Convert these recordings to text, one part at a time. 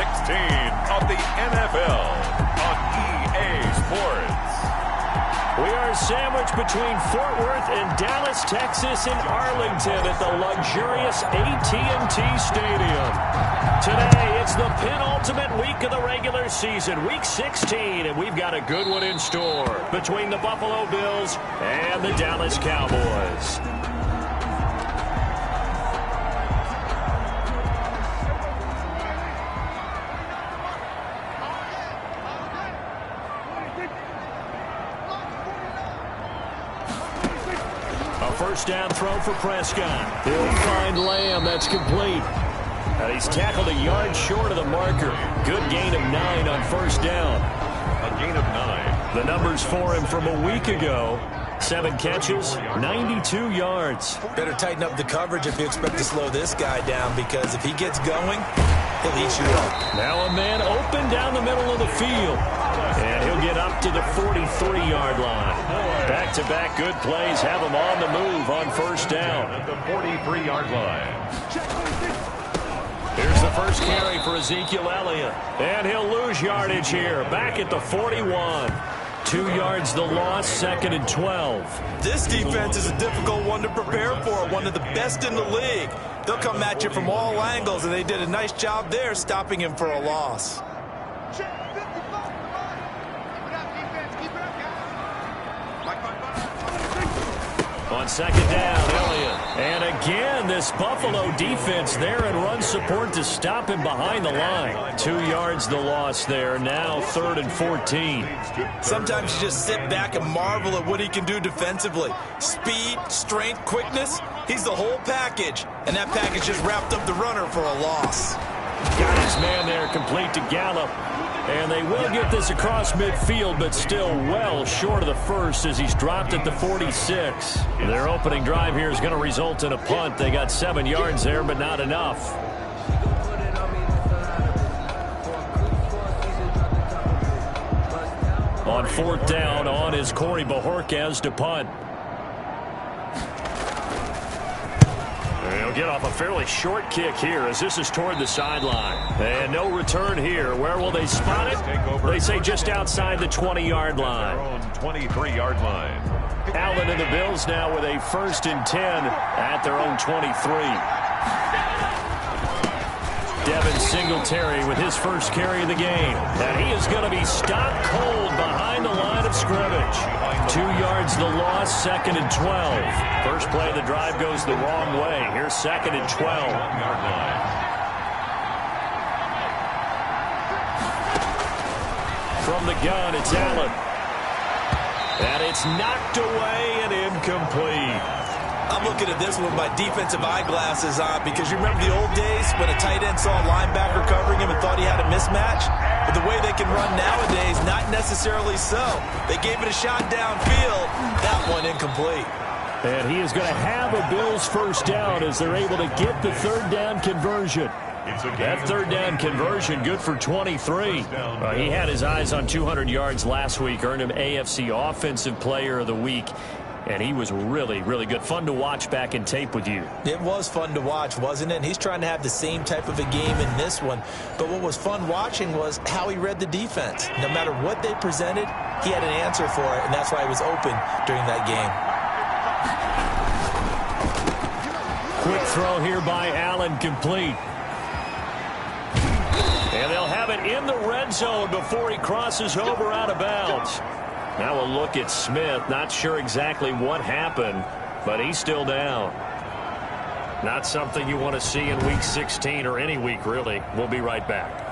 of the NFL on EA Sports. We are sandwiched between Fort Worth and Dallas, Texas, and Arlington at the luxurious AT&T Stadium. Today, it's the penultimate week of the regular season, Week 16, and we've got a good one in store between the Buffalo Bills and the Dallas Cowboys. First down throw for Prescott. He'll find Lamb. That's complete. And he's tackled a yard short of the marker. Good gain of 9 on first down. A gain of 9. The numbers for him from a week ago. 7 catches, 92 yards. Better tighten up the coverage if you expect to slow this guy down, because if he gets going, he'll eat you up. Now a man open down the middle of the field. And he'll get up to the 43-yard line. Back-to-back good plays have him on the move on first down. At the 43-yard line. Here's the first carry for Ezekiel Elliott. And he'll lose yardage here. Back at the 41. 2 yards the loss, 2nd and 12. This defense is a difficult one to prepare for, one of the best in the league. They'll come at you from all angles, and they did a nice job there stopping him for a loss. On second down, Elliott. And again, this Buffalo defense there and run support to stop him behind the line. 2 yards the loss there. Now 3rd and 14. Sometimes you just sit back and marvel at what he can do defensively. Speed, strength, quickness. He's the whole package. And that package just wrapped up the runner for a loss. Got his man there complete to Gallup. And they will get this across midfield, but still well short of the first as he's dropped at the 46. Their opening drive here is going to result in a punt. They got 7 yards there, but not enough. On 4th down, on is Corey Bojorquez to punt. He'll get off a fairly short kick here as this is toward the sideline. And no return here. Where will they spot it? They say just outside the 20-yard line. Their own 23-yard line. Allen and the Bills now with a 1st and 10 at their own 23. Devin Singletary with his first carry of the game. And he is going to be stopped cold behind the line of scrimmage. 2 yards the loss, 2nd and 12. First play of the drive goes the wrong way. Here's 2nd and 12. 1-yard line. From the gun, it's Allen. And it's knocked away and incomplete. I'm looking at this with my defensive eyeglasses on, because you remember the old days when a tight end saw a linebacker covering him and thought he had a mismatch? But the way they can run nowadays, not necessarily so. They gave it a shot downfield. That one incomplete. And he is going to have a Bills first down as they're able to get the 3rd down conversion. That 3rd down conversion good for 23. He had his eyes on 200 yards last week, earned him AFC Offensive Player of the Week. And he was really, really good. Fun to watch back in tape with you. It was fun to watch, wasn't it? And he's trying to have the same type of a game in this one. But what was fun watching was how he read the defense. No matter what they presented, he had an answer for it, and that's why he was open during that game. Quick throw here by Allen, complete. And they'll have it in the red zone before he crosses over out of bounds. Now a look at Smith. Not sure exactly what happened, but he's still down. Not something you want to see in Week 16 or any week, really. We'll be right back.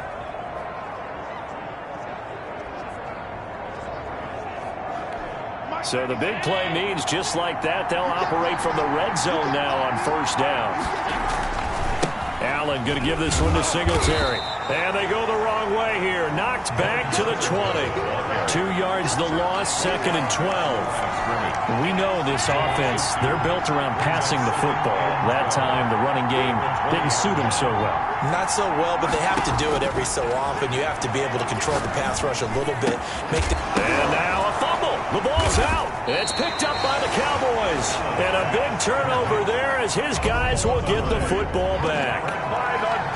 So the big play means just like that, they'll operate from the red zone now on first down. Allen going to give this one to Singletary. And they go the wrong way here. Knocked back to the 20. 2 yards the loss, 2nd and 12. We know this offense, they're built around passing the football. That time, the running game didn't suit them so well. Not so well, but they have to do it every so often. You have to be able to control the pass rush a little bit. And now a fumble. The ball's out. It's picked up by the Cowboys. And a big turnover there as his guys will get the football back.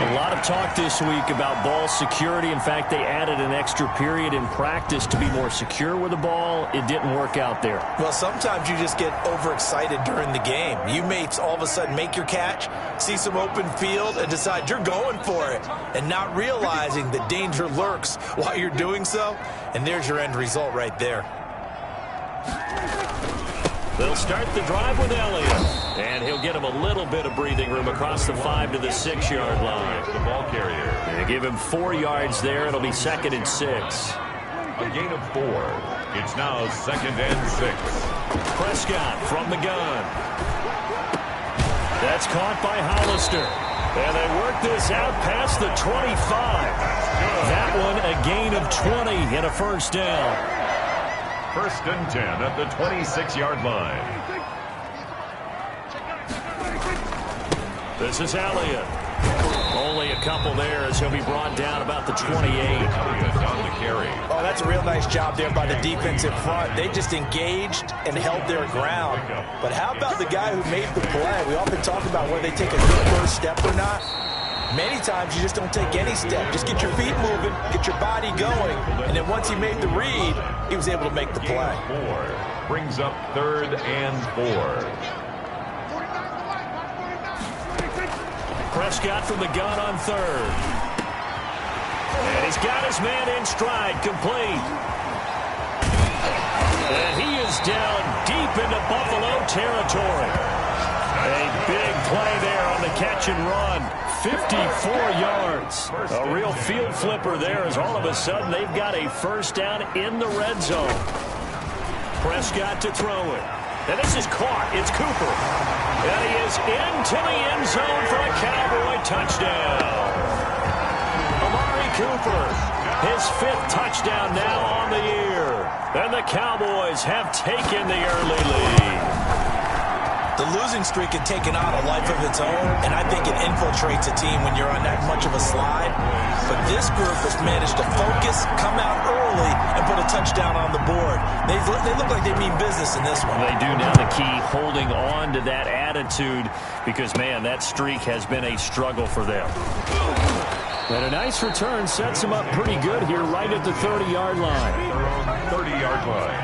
A lot of talk this week about ball security. In fact, they added an extra period in practice to be more secure with the ball. It didn't work out there. Well, sometimes you just get overexcited during the game. You may all of a sudden make your catch, see some open field, and decide you're going for it, and not realizing the danger lurks while you're doing so. And there's your end result right there. They'll start the drive with Elliott, and he'll get him a little bit of breathing room across the 5 to the 6-yard line. The ball carrier. They give him 4 yards there. It'll be 2nd and 6. A gain of 4. It's now 2nd and 6. Prescott from the gun. That's caught by Hollister. And they work this out past the 25. That one a gain of 20 and a first down. 1st and 10 at the 26-yard line. This is Elliott. Only a couple there as he'll be brought down about the 28. Elliott on the carry. Oh, that's a real nice job there by the defense in front. They just engaged and held their ground. But how about the guy who made the play? We often talk about whether they take a good first step or not. Many times you just don't take any step. Just get your feet moving, get your body going, and then once he made the read, he was able to make the play. 4 brings up 3rd and 4. Prescott from the gun on 3rd. And he's got his man in stride, complete. And he is down deep into Buffalo territory. A big play there on the catch and run. 54 yards. A real field flipper there as all of a sudden they've got a first down in the red zone. Prescott to throw it. And this is caught. It's Cooper. And he is into the end zone for a Cowboy touchdown. Amari Cooper, his 5th touchdown now on the year. And the Cowboys have taken the early lead. The losing streak had taken on a life of its own, and I think it infiltrates a team when you're on that much of a slide. But this group has managed to focus, come out early, and put a touchdown on the board. They look like they mean business in this one. They do now. The key, holding on to that attitude, because, man, that streak has been a struggle for them. And a nice return sets them up pretty good here right at the 30-yard line. 30-yard line.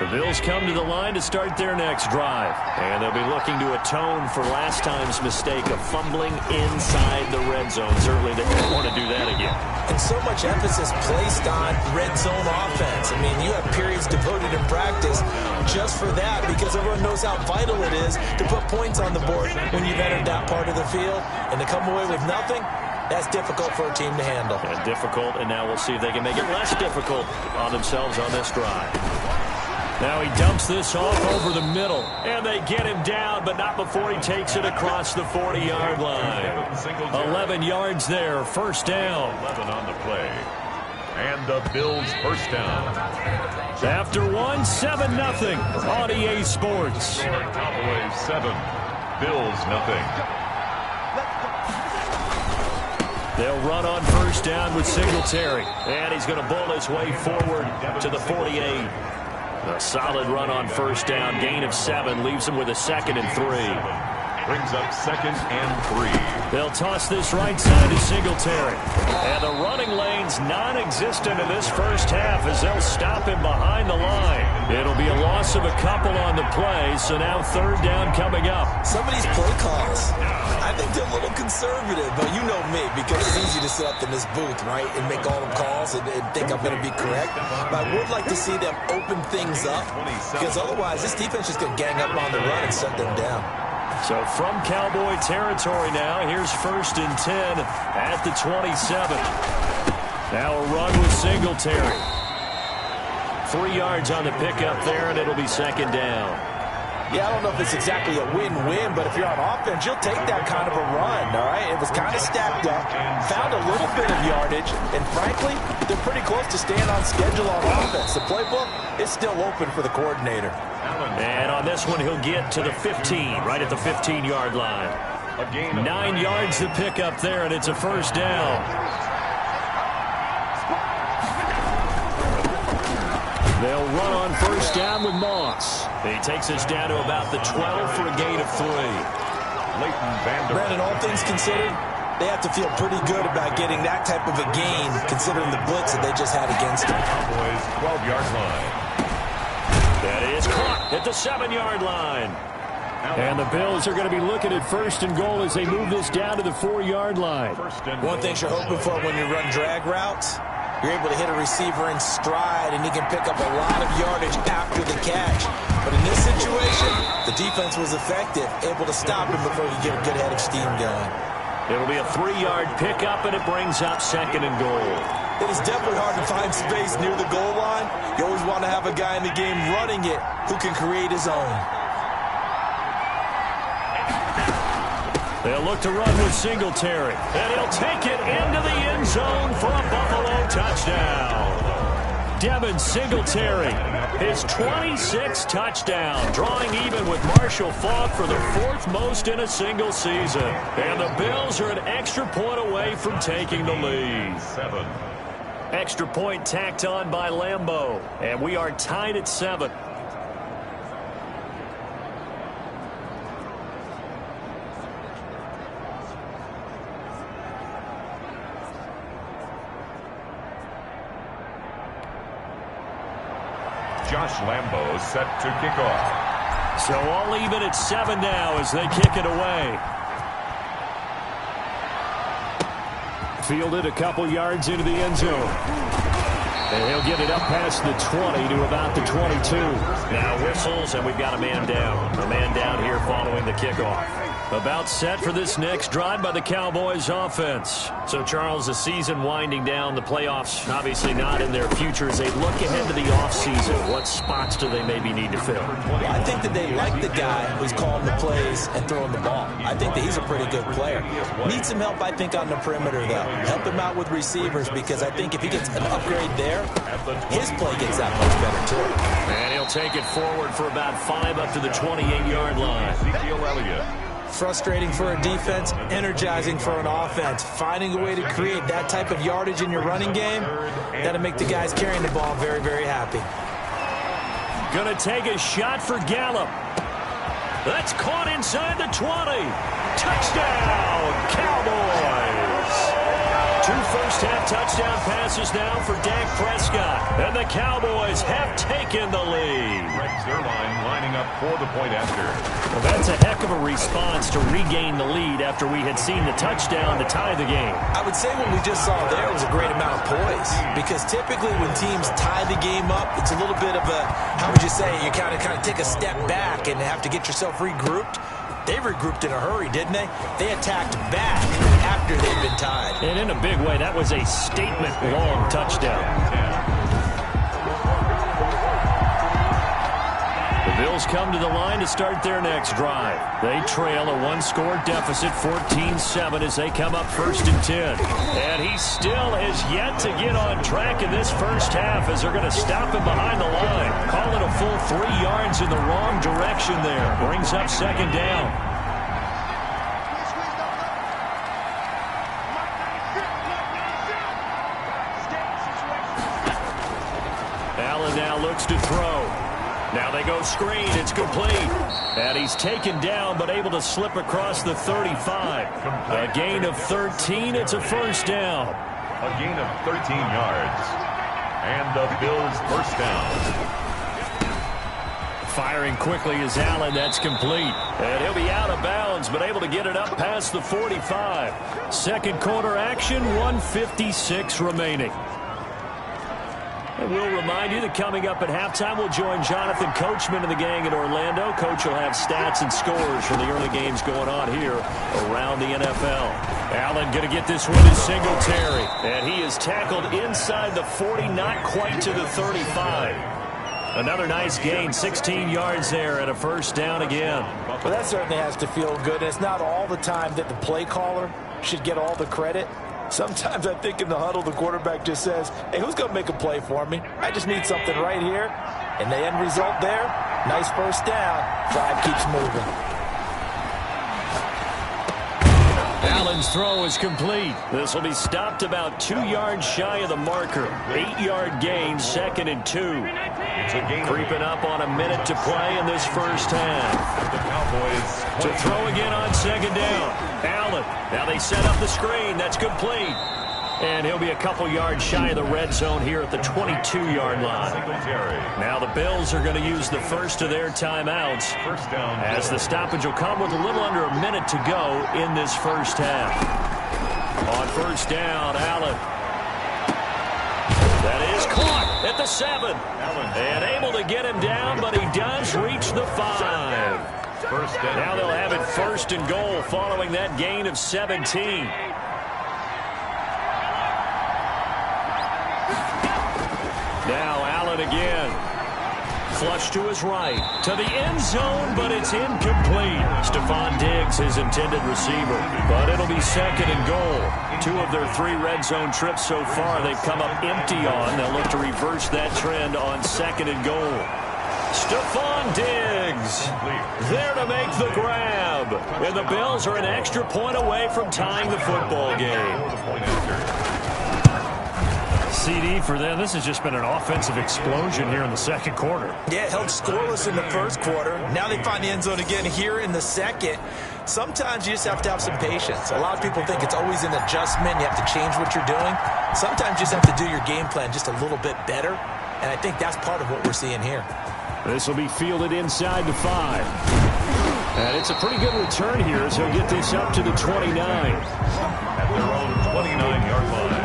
The Bills come to the line to start their next drive. And they'll be looking to atone for last time's mistake of fumbling inside the red zone. Certainly they don't want to do that again. And so much emphasis placed on red zone offense. I mean, you have periods devoted in practice just for that because everyone knows how vital it is to put points on the board when you've entered that part of the field. And to come away with nothing, that's difficult for a team to handle. And difficult, and now we'll see if they can make it less difficult on themselves on this drive. Now he dumps this off over the middle, and they get him down, but not before he takes it across the 40-yard line. 11 yards there, first down. 11 on the play. And the Bills first down. After 7-0 on EA Sports. Cowboys 7, Bills nothing. They'll run on first down with Singletary, and he's going to bull his way forward to the 48. A solid run on first down, gain of 7, leaves him with a 2nd and 3. Brings up 2nd and 3. They'll toss this right side to Singletary. And the running lane's non-existent in this first half as they'll stop him behind the line. It'll be a loss of a couple on the play, so now 3rd down coming up. Some of these play calls, I think they're a little conservative, but you know me, because it's easy to sit up in this booth, right, and make all the calls and think I'm going to be correct. But I would like to see them open things up, because otherwise this defense is going to gang up on the run and shut them down. So from Cowboy territory now, here's 1st and 10 at the 27. Now a run with Singletary. 3 yards on the pickup there, and it'll be 2nd down. Yeah, I don't know if it's exactly a win-win, but if you're on offense, you'll take that kind of a run, all right? It was kind of stacked up, found a little bit of yardage, and frankly, they're pretty close to staying on schedule on offense. The playbook is still open for the coordinator. And on this one, he'll get to the 15, right at the 15-yard line. 9 yards to pick up there, and it's a first down. They'll run on first down with Moss. He takes us down to about the 12 for a gain of 3. Brandon, all things considered, they have to feel pretty good about getting that type of a gain, considering the blitz that they just had against them. Cowboys 12-yard line. That is caught at the 7-yard line. And the Bills are going to be looking at first and goal as they move this down to the 4-yard line. One thing you're hoping for when you run drag routes, you're able to hit a receiver in stride, and he can pick up a lot of yardage after the catch. But in this situation, the defense was effective, able to stop him before he get a good head of steam going. It'll be a 3-yard pickup, and it brings up second and goal. It is definitely hard to find space near the goal line. You always want to have a guy in the game running it who can create his own. They'll look to run with Singletary, and he'll take it into the end zone for a Buffalo touchdown. Devin Singletary, his 26th touchdown, drawing even with Marshall Faulk for the 4th most in a single season. And the Bills are an extra point away from taking the lead. 7. Extra point tacked on by Lambeau, and we are tied at 7. Josh Lambeau set to kick off. So all even at 7 now as they kick it away. Fielded a couple yards into the end zone. And he'll get it up past the 20 to about the 22. Now whistles, and we've got a man down. A man down here following the kickoff. About set for this next drive by the Cowboys offense. So, Charles, the season winding down, the playoffs obviously not in their future. As they look ahead to the offseason, what spots do they maybe need to fill? Well, I think that they like the guy who's calling the plays and throwing the ball. I think that he's a pretty good player. Needs some help, I think, on the perimeter, though. Help him out with receivers, because I think if he gets an upgrade there, his play gets that much better, too. And he'll take it forward for about 5 up to the 28-yard line. Ezekiel Elliott. Frustrating for a defense, energizing for an offense. Finding a way to create that type of yardage in your running game, that'll make the guys carrying the ball very, very happy. Gonna take a shot for Gallup. That's caught inside the 20. Touchdown, Cowboys! 2 first-half touchdown passes now for Dak Prescott. And the Cowboys have taken the lead. Zerline lining up for the point after. Well, that's a heck of a response to regain the lead after we had seen the touchdown to tie the game. I would say what we just saw there was a great amount of poise, because typically when teams tie the game up, it's a little bit of a, how would you say, you kind of take a step back and have to get yourself regrouped. They regrouped in a hurry, didn't they? They attacked back after they'd been tied. And in a big way, that was a statement-long touchdown. The Bills come to the line to start their next drive. They trail a 1-score deficit, 14-7, as they come up 1st and 10. And he still has yet to get on track in this first half, as they're going to stop him behind the line. Call it a full 3 yards in the wrong direction there. Brings up 2nd down. Allen now looks to throw. Now they go screen. It's complete. And he's taken down, but able to slip across the 35. A gain of 13. It's a first down. A gain of 13 yards. And the Bills first down. Firing quickly is Allen. That's complete. And he'll be out of bounds, but able to get it up past the 45. Second quarter action, 1:56 remaining. And we'll remind you that coming up at halftime, we'll join Jonathan Coachman and the gang in Orlando. Coach will have stats and scores from the early games going on here around the NFL. Allen going to get this one to Singletary. And he is tackled inside the 40, not quite to the 35. Another nice gain, 16 yards there, and a first down again. Well, that certainly has to feel good. And it's not all the time that the play caller should get all the credit. Sometimes I think in the huddle, the quarterback just says, hey, who's going to make a play for me? I just need something right here. And the end result there, nice first down. Drive keeps moving. Allen Allen's throw is complete. This will be stopped about 2 yards shy of the marker. 8-yard gain, 2nd and 2. It's a gain. Creeping up on a minute to play in this first half. The Cowboys To throw again on 2nd down. Allen. Now they set up the screen. That's complete. And he'll be a couple yards shy of the red zone here at the 22-yard line. Now the Bills are going to use the first of their timeouts First down. as the stoppage will come with a little under a minute to go in this first half. On first down, Allen. That is caught at the 7. And able to get him down, but he does reach the 5. First down. Now they'll have it 1st and goal following that gain of 17. Now Allen again. Flush to his right. To the end zone, but it's incomplete. Stephon Diggs, his intended receiver. But it'll be 2nd and goal. 2 of their 3 red zone trips so far they've come up empty on. They'll look to reverse that trend on 2nd and goal. Stephon Diggs there to make the grab. And the Bills are an extra point away from tying the football game. CD for them. This has just been an offensive explosion here in the second quarter. Yeah, held scoreless in the first quarter. Now they find the end zone again here in the second. Sometimes you just have to have some patience. A lot of people think it's always an adjustment. You have to change what you're doing. Sometimes you just have to do your game plan just a little bit better. And I think that's part of what we're seeing here. This will be fielded inside the 5. And it's a pretty good return here as he'll get this up to the 29. At their own 29-yard line.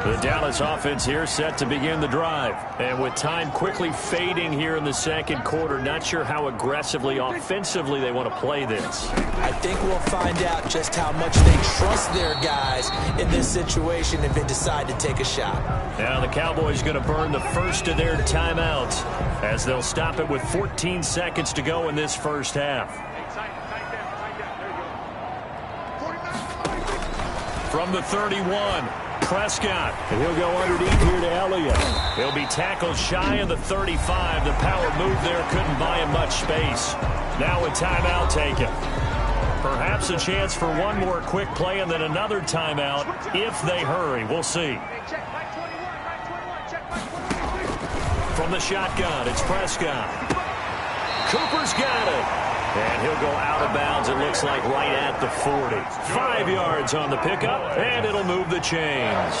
The Dallas offense here set to begin the drive. And with time quickly fading here in the second quarter, not sure how aggressively, offensively they want to play this. I think we'll find out just how much they trust their guys in this situation if they decide to take a shot. Now the Cowboys going to burn the first of their timeouts as they'll stop it with 14 seconds to go in this first half. From the 31. Prescott, and he'll go underneath here to Elliott. He'll be tackled shy of the 35. The power move there couldn't buy him much space. Now a timeout taken. Perhaps a chance for one more quick play and then another timeout if they hurry. We'll see. From the shotgun, it's Prescott. Cooper's got it. And he'll go out of bounds, it looks like, right at the 40. 5 yards on the pickup, and it'll move the chains.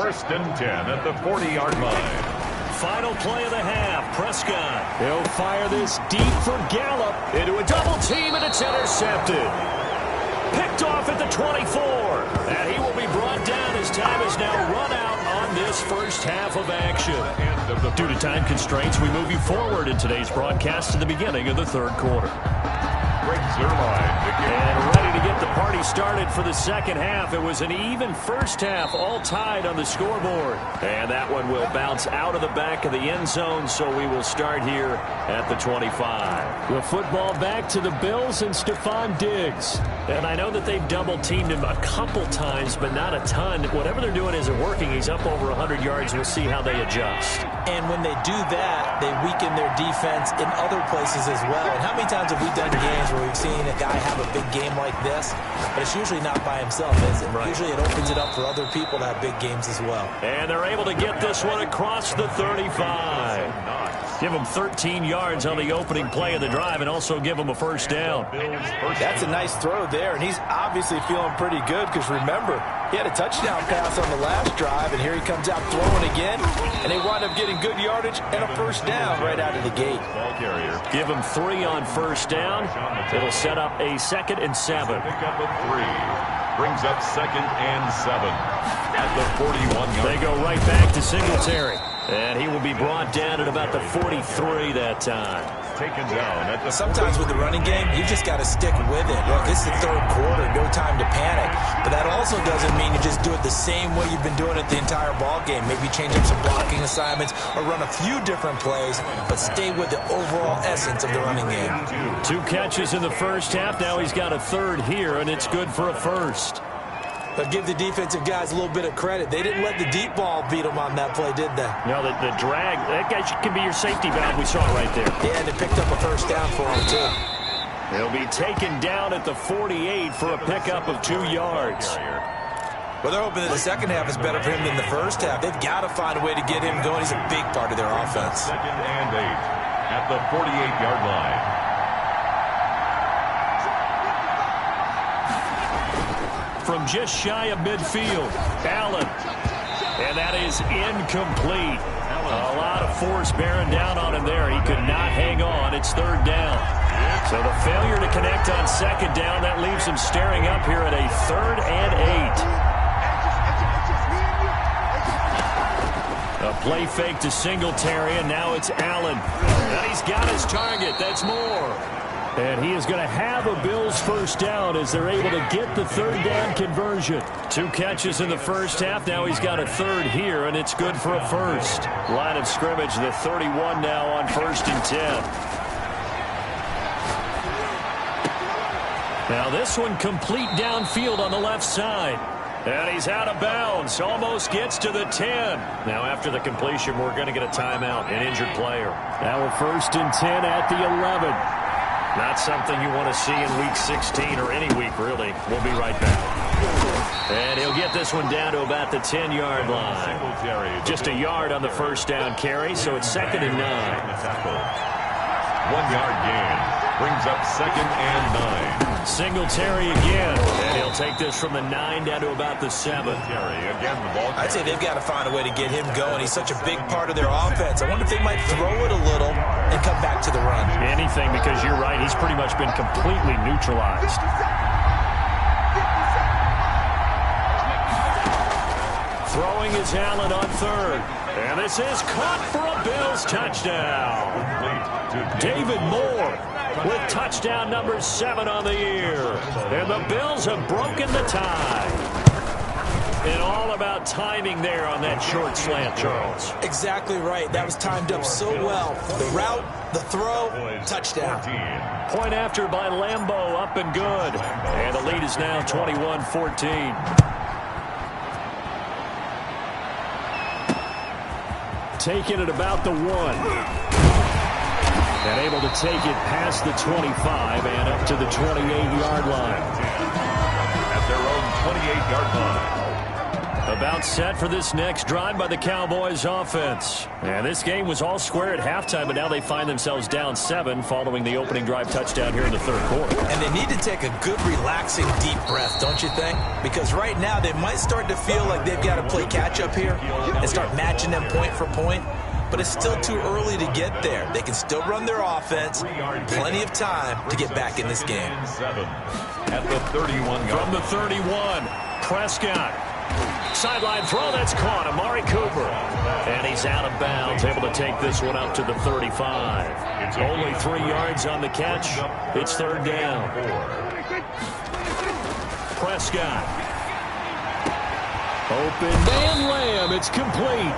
1st and 10 at the 40-yard line. Final play of the half, Prescott. He'll fire this deep for Gallup into a double team, and it's intercepted. Picked off at the 24. And he will be brought down as time is now run out on this first half of action. Due to time constraints, we move you forward in today's broadcast to the beginning of the third quarter. And ready to get the party started for the second half. It was an even first half, all tied on the scoreboard. And that one will bounce out of the back of the end zone, so we will start here at the 25. The football back to the Bills and Stephon Diggs. And I know that they've double-teamed him a couple times, but not a ton. Whatever they're doing isn't working. He's up over 100 yards. We'll see how they adjust. And when they do that, they weaken their defense in other places as well. And how many times have we done games where we've seen a guy have a big game like this, but it's usually not by himself, is it? Right. Usually it opens it up for other people to have big games as well. And they're able to get this one across the 35. Give him 13 yards on the opening play of the drive and also give him a first down. That's a nice throw there, and he's obviously feeling pretty good because, remember, he had a touchdown pass on the last drive, and here he comes out throwing again, and they wind up getting good yardage and a first down right out of the gate. Give him 3 on first down. It'll set up a 2nd and 7. Pick up a 3. Brings up 2nd and 7 at the 41-yard. They go right back to Singletary. And he will be brought down at about the 43 that time. Taken down at the Sometimes with the running game, you just got to stick with it. Look, this is the third quarter, no time to panic. But that also doesn't mean you just do it the same way you've been doing it the entire ball game. Maybe change up some blocking assignments or run a few different plays, but stay with the overall essence of the running game. 2 catches in the first half. Now he's got a third here, and it's good for a first. But give the defensive guys a little bit of credit. They didn't let the deep ball beat them on that play, did they? No, the drag, that guy can be your safety valve. We saw it right there. Yeah, and they picked up a first down for him, too. He'll be taken down at the 48 for a pickup of 2 yards. Well, they're hoping that the second half is better for him than the first half. They've got to find a way to get him going. He's a big part of their offense. Second and 8 at the 48-yard line. From just shy of midfield, Allen. And that is incomplete. A lot of force bearing down on him there. He could not hang on. It's third down. So the failure to connect on second down, that leaves him staring up here at a 3rd and 8. A play fake to Singletary, and now it's Allen. And he's got his target. That's more. And he is going to have a Bills first down as they're able to get the 3rd down conversion. 2 catches in the first half. Now he's got a 3rd here, and it's good for a first. Line of scrimmage, the 31 now on 1st and 10. Now this one complete downfield on the left side. And he's out of bounds. Almost gets to the 10. Now after the completion, we're going to get a timeout, an injured player. Now we're 1st and 10 at the 11. Not something you want to see in Week 16 or any week, really. We'll be right back. And he'll get this one down to about the 10-yard line. Just a yard on the first down carry, so it's 2nd and 9. 1-yard gain. Brings up 2nd and 9. Singletary again. And he'll take this from the 9 down to about the 7. I'd say they've got to find a way to get him going. He's such a big part of their offense. I wonder if they might throw it a little and come back to the run. Anything, because you're right. He's pretty much been completely neutralized. Throwing is Allen on 3rd. And this is caught for a Bills touchdown. David Moore with touchdown number 7 on the year. And the Bills have broken the tie. And all about timing there on that short slant, Charles. Exactly right. That was timed up so well. The route, the throw, touchdown. Point after by Lambeau, up and good. And the lead is now 21-14. Taking it about the 1. And able to take it past the 25 and up to the 28-yard line. At their own 28-yard line. About set for this next drive by the Cowboys offense. And this game was all square at halftime, but now they find themselves down 7 following the opening drive touchdown here in the 3rd quarter. And they need to take a good, relaxing, deep breath, don't you think? Because right now they might start to feel like they've got to play catch-up here and start matching them point for point. But it's still too early to get there. They can still run their offense. Plenty of time to get back in this game. At the 31. From the 31, Prescott. Sideline throw, that's caught. Amari Cooper. And he's out of bounds, able to take this one up to the 35. Only 3 yards on the catch. It's 3rd down. Prescott. Open man Lamb. It's complete.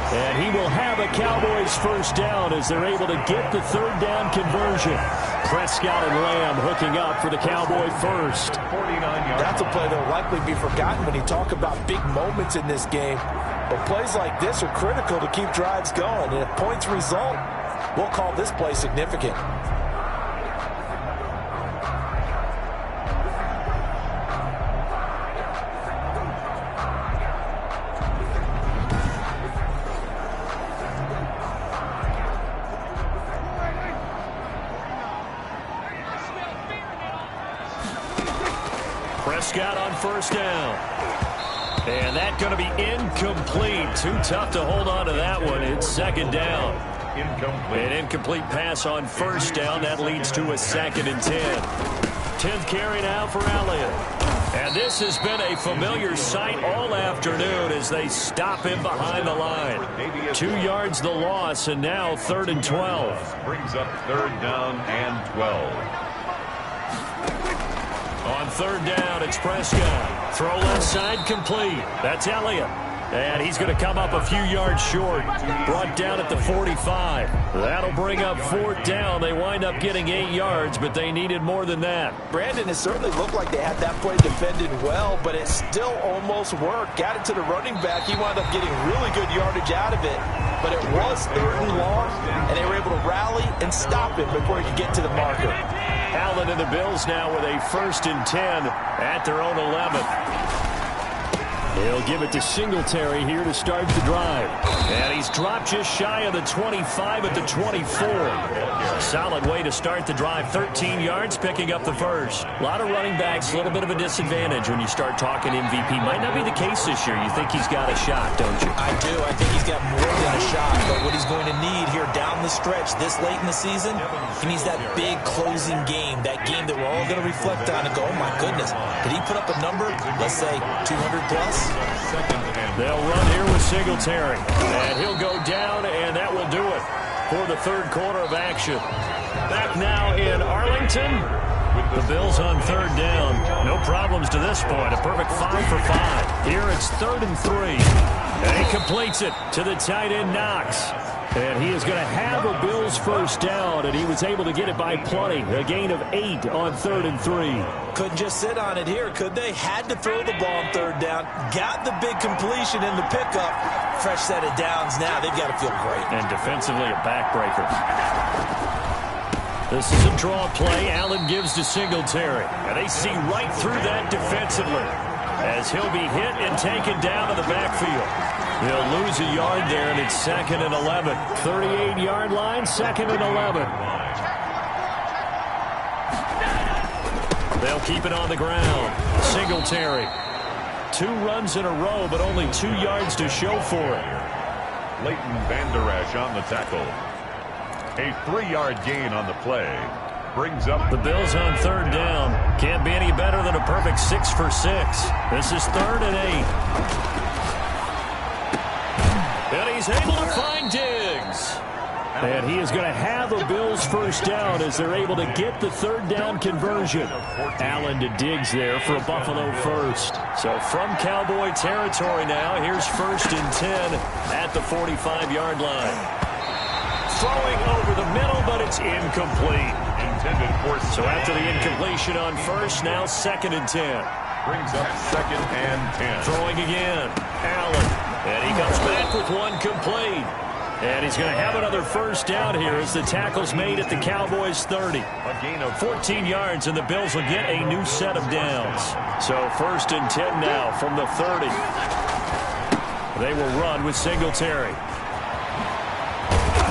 And he will have a Cowboys first down as they're able to get the 3rd down conversion. Prescott and Lamb hooking up for the Cowboy first. That's a play that will likely be forgotten when you talk about big moments in this game. But plays like this are critical to keep drives going. And if points result, we'll call this play significant. Prescott on first down. And that's going to be incomplete. Too tough to hold on to that one. It's 2nd down. An incomplete pass on first down. That leads to a 2nd and 10. 10th carry now for Elliott. And this has been a familiar sight all afternoon as they stop him behind the line. 2 yards the loss, and now 3rd and 12. Brings up 3rd down and 12. On 3rd down, it's Prescott. Throw left side complete. That's Elliott. And he's going to come up a few yards short. Brought down at the 45. That'll bring up 4th down. They wind up getting 8 yards, but they needed more than that. Brandon, it certainly looked like they had that play defended well, but it still almost worked. Got it to the running back. He wound up getting really good yardage out of it. But it was 3rd and long, and they were able to rally and stop him before he could get to the marker. Allen and the Bills now with a 1st and 10 at their own 11. He'll give it to Singletary here to start the drive. And he's dropped just shy of the 25 at the 24. A solid way to start the drive. 13 yards, picking up the first. A lot of running backs, a little bit of a disadvantage when you start talking MVP. Might not be the case this year. You think he's got a shot, don't you? I do. I think he's got more than a shot. But what he's going to need here down the stretch this late in the season, he needs that big closing game. That game that we're all going to reflect on and go, oh my goodness, did he put up a number, let's say 200 plus? They'll run here with Singletary. And he'll go down, and that will do it for the third quarter of action. Back now in Arlington. The Bills on 3rd down. No problems to this point. A perfect 5 for 5. Here it's 3rd and 3. And he completes it to the tight end, Knox. And he is going to have a Bills first down, and he was able to get it by plenty. A gain of 8 on 3rd and 3. Couldn't just sit on it here, could they? Had to throw the ball on 3rd down. Got the big completion in the pickup. Fresh set of downs now. They've got to feel great. And defensively, a backbreaker. This is a draw play. Allen gives to Singletary. And they see right through that defensively as he'll be hit and taken down to the backfield. He'll lose a yard there, and it's 2nd and 11. 38-yard line, 2nd and 11. They'll keep it on the ground. Singletary. 2 runs in a row, but only 2 yards to show for it. Leighton Vander Esch on the tackle. A 3-yard gain on the play. Brings up the Bills on 3rd down. Can't be any better than a perfect 6 for 6. This is 3rd and 8. And he's able to find Diggs. And he is going to have a Bills first down as they're able to get the 3rd down conversion. Allen to Diggs there for a Buffalo first. So from Cowboy territory now, here's 1st and 10 at the 45-yard line. Throwing over the middle, but it's incomplete. intended for. So after the incompletion on 1st, now 2nd and 10. Brings up 2nd and 10. Throwing again. Allen. And he comes back with one complete. And he's going to have another first down here as the tackle's made at the Cowboys 30. A gain of 14 yards, and the Bills will get a new set of downs. So 1st and 10 now from the 30. They will run with Singletary.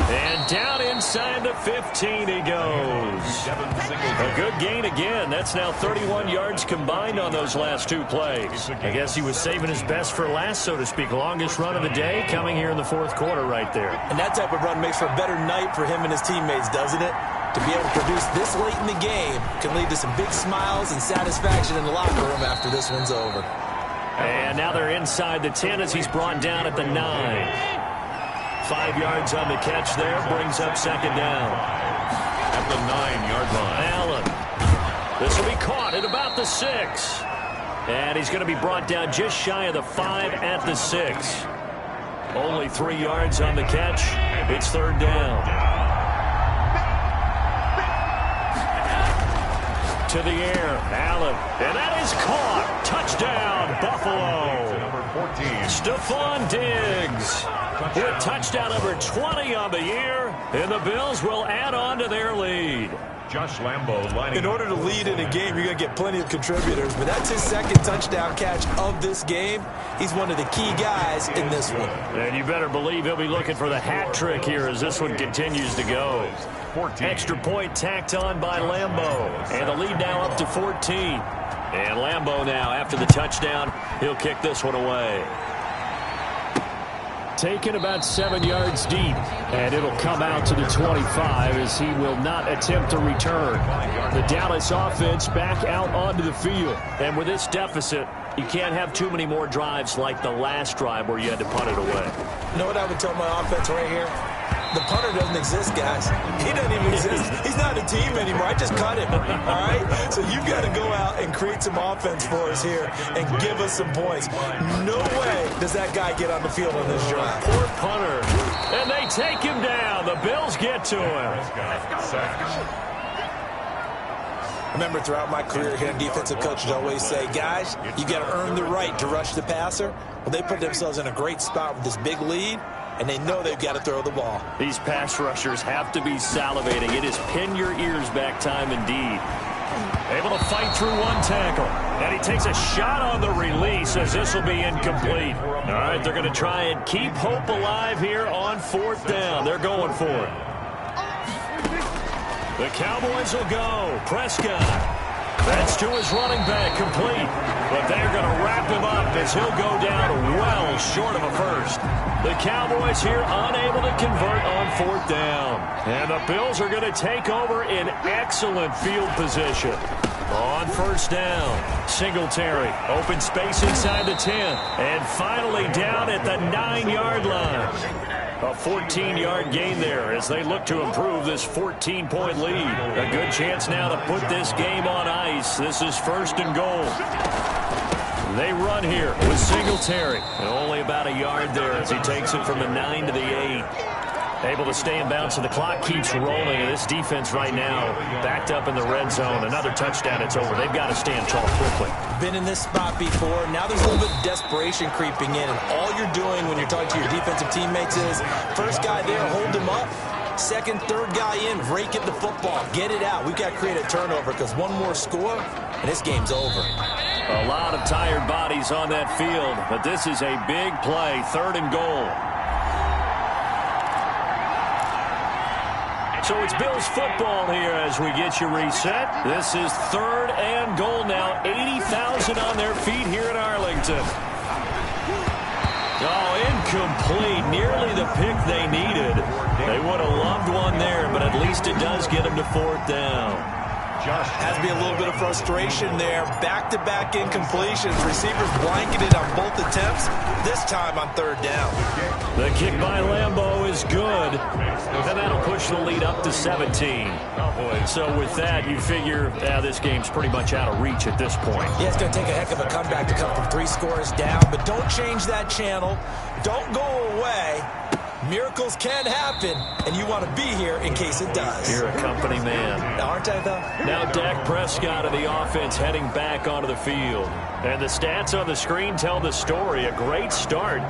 And down inside the 15 he goes. A good gain again. That's now 31 yards combined on those last 2 plays. I guess he was saving his best for last, so to speak. Longest run of the day coming here in the 4th quarter right there. And that type of run makes for a better night for him and his teammates, doesn't it? To be able to produce this late in the game can lead to some big smiles and satisfaction in the locker room after this one's over. And now they're inside the 10 as he's brought down at the 9. 5 yards on the catch there, brings up 2nd down. At the 9-yard line. Allen. This will be caught at about the 6. And he's going to be brought down just shy of the 5 at the 6. Only 3 yards on the catch. It's 3rd down. To the air, Allen. And that is caught. Touchdown, Buffalo. Number 14. Stephon Diggs. With touchdown number 20 on the year, and the Bills will add on to their lead. Josh Lambo lining. In order to lead in a game, you're going to get plenty of contributors, but that's his 2nd touchdown catch of this game. He's one of the key guys in this one. And you better believe he'll be looking for the hat trick here as this one continues to go. 14. Extra point tacked on by Lambo, and the lead now up to 14. And Lambo now, after the touchdown, he'll kick this one away. Taken about 7 yards deep, and it'll come out to the 25 as he will not attempt to return. The Dallas offense back out onto the field. And with this deficit, you can't have too many more drives like the last drive where you had to punt it away. You know what I would tell my offense right here? The punter doesn't exist, guys. He doesn't even exist. He's not a team anymore. I just cut him, all right? So you've got to go out and create some offense for us here and give us some points. No way does that guy get on the field on this drive. Poor punter. And they take him down. The Bills get to him. Remember, throughout my career here, defensive coaches always say, guys, you got to earn the right to rush the passer. Well, they put themselves in a great spot with this big lead. and they know they've got to throw the ball. These pass rushers have to be salivating. It is pin your ears back time indeed. Able to fight through one tackle. And he takes a shot on the release as this will be incomplete. All right, they're going to try and keep hope alive here on 4th down. They're going for it. The Cowboys will go. Prescott. That's to his running back, complete. But they're going to wrap him up as he'll go down well short of a first. The Cowboys here unable to convert on 4th down. And the Bills are going to take over in excellent field position. On 1st down, Singletary, open space inside the 10. And finally down at the 9-yard line. A 14-yard gain there as they look to improve this 14-point lead. A good chance now to put this game on ice. This is 1st and goal. They run here with Singletary. And only about a yard there as he takes it from the 9 to the 8. Able to stay in bounds, so the clock keeps rolling. And this defense right now backed up in the red zone. Another touchdown, it's over. They've got to stand tall quickly. Been in this spot before. Now there's a little bit of desperation creeping in. And all you're doing when you're talking to your defensive teammates is, first guy there, hold him up. Second, third guy in, rake at the football. Get it out. We've got to create a turnover because one more score, and this game's over. A lot of tired bodies on that field, but this is a big play, 3rd and goal. So it's Bills football here as we get you reset. This is 3rd and goal now. 80,000 on their feet here in Arlington. Oh, incomplete. Nearly the pick they needed. They would have loved one there, but at least it does get them to 4th down. Has to be a little bit of frustration there. Back-to-back incompletions. Receivers blanketed on both attempts, this time on 3rd down. The kick by Lambeau is good, and that'll push the lead up to 17. So with that, you figure this game's pretty much out of reach at this point. Yeah, it's going to take a heck of a comeback to come from 3 scores down, but don't change that channel. Don't go away. Miracles can happen, and you want to be here in case it does. You're a company man. Aren't I, though? Now Dak Prescott of the offense heading back onto the field. And the stats on the screen tell the story. A great start.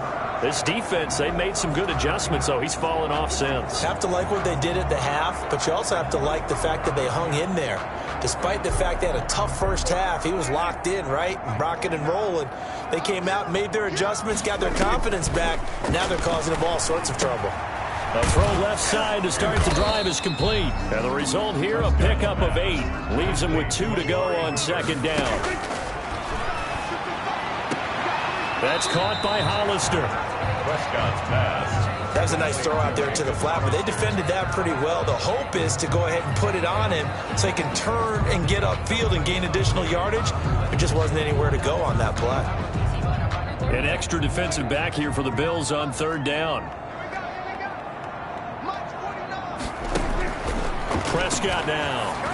This defense, they made some good adjustments, though. He's fallen off since. Have to like what they did at the half, but you also have to like the fact that they hung in there. Despite the fact they had a tough first half, he was locked in, right? Rocking and rolling. They came out, made their adjustments, got their confidence back. Now they're causing them all sorts of trouble. A throw left side to start the drive is complete. And the result here, a pickup of 8. Leaves them with 2 to go on 2nd down. That's caught by Hollister. Prescott's pass. That was a nice throw out there to the flat, but they defended that pretty well. The hope is to go ahead and put it on him so he can turn and get upfield and gain additional yardage. There just wasn't anywhere to go on that play. An extra defensive back here for the Bills on 3rd down. Prescott now.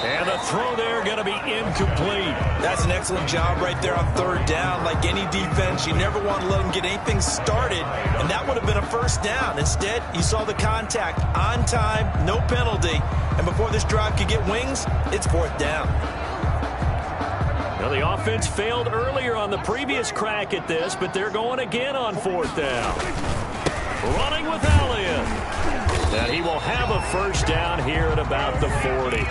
And the throw there going to be incomplete. That's an excellent job right there on 3rd down. Like any defense, you never want to let them get anything started, and that would have been a 1st down. Instead, you saw the contact on time, no penalty, and before this drive could get wings, it's 4th down. Now the offense failed earlier on the previous crack at this, but they're going again on 4th down. Running with Elliott. And he will have a 1st down here at about the 40.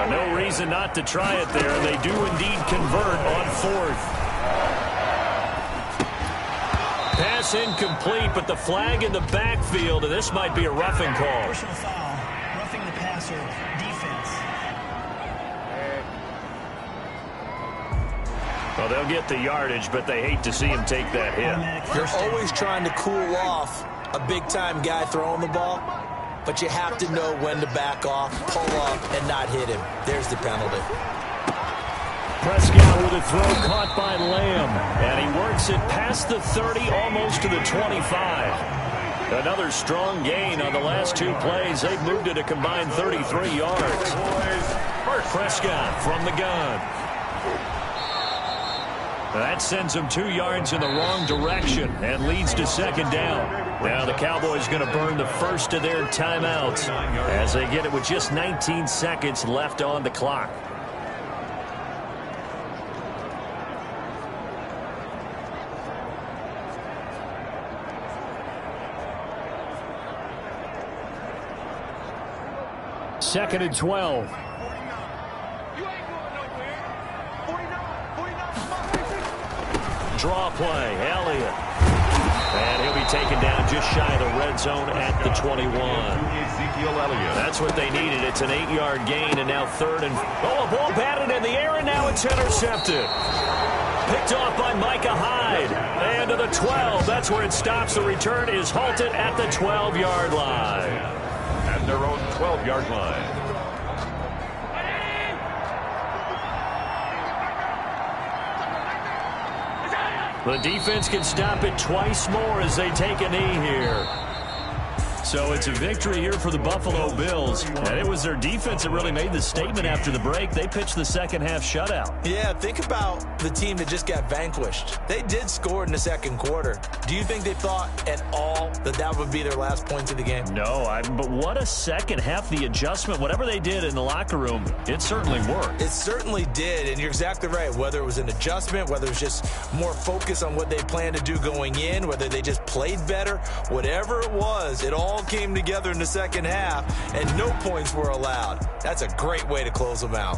No reason not to try it there, and they do indeed convert on 4th. Pass incomplete, but the flag in the backfield, and this might be a roughing call. Personal foul, roughing the passer, defense. Well, they'll get the yardage, but they hate to see him take that hit. You're always trying to cool off a big-time guy throwing the ball, but you have to know when to back off, pull up, and not hit him. There's the penalty. Prescott with a throw caught by Lamb, and he works it past the 30, almost to the 25. Another strong gain on the last 2 plays. They've moved it a combined 33 yards. Prescott from the gun. That sends them 2 yards in the wrong direction and leads to 2nd down. Now the Cowboys going to burn the first of their timeouts as they get it with just 19 seconds left on the clock. 2nd and 12. Draw play, Elliott. And he'll be taken down just shy of the red zone at the 21. That's what they needed. It's an 8-yard gain, and now 3rd and... Oh, a ball batted in the air, and now it's intercepted. Picked off by Micah Hyde. And to the 12. That's where it stops. The return is halted at the 12-yard line. At their own 12-yard line. The defense can stop it twice more as they take a knee here. So it's a victory here for the Buffalo Bills. And it was their defense that really made the statement after the break. They pitched the second-half shutout. Yeah, think about the team that just got vanquished. They did score in the second quarter. Do you think they thought at all that that would be their last points of the game? No, but what a second half. The adjustment, whatever they did in the locker room, it certainly worked. It certainly did, and you're exactly right. Whether it was an adjustment, whether it was just more focus on what they planned to do going in, whether they just played better, whatever it was, it all came together in the second half, and no points were allowed. That's a great way to close them out.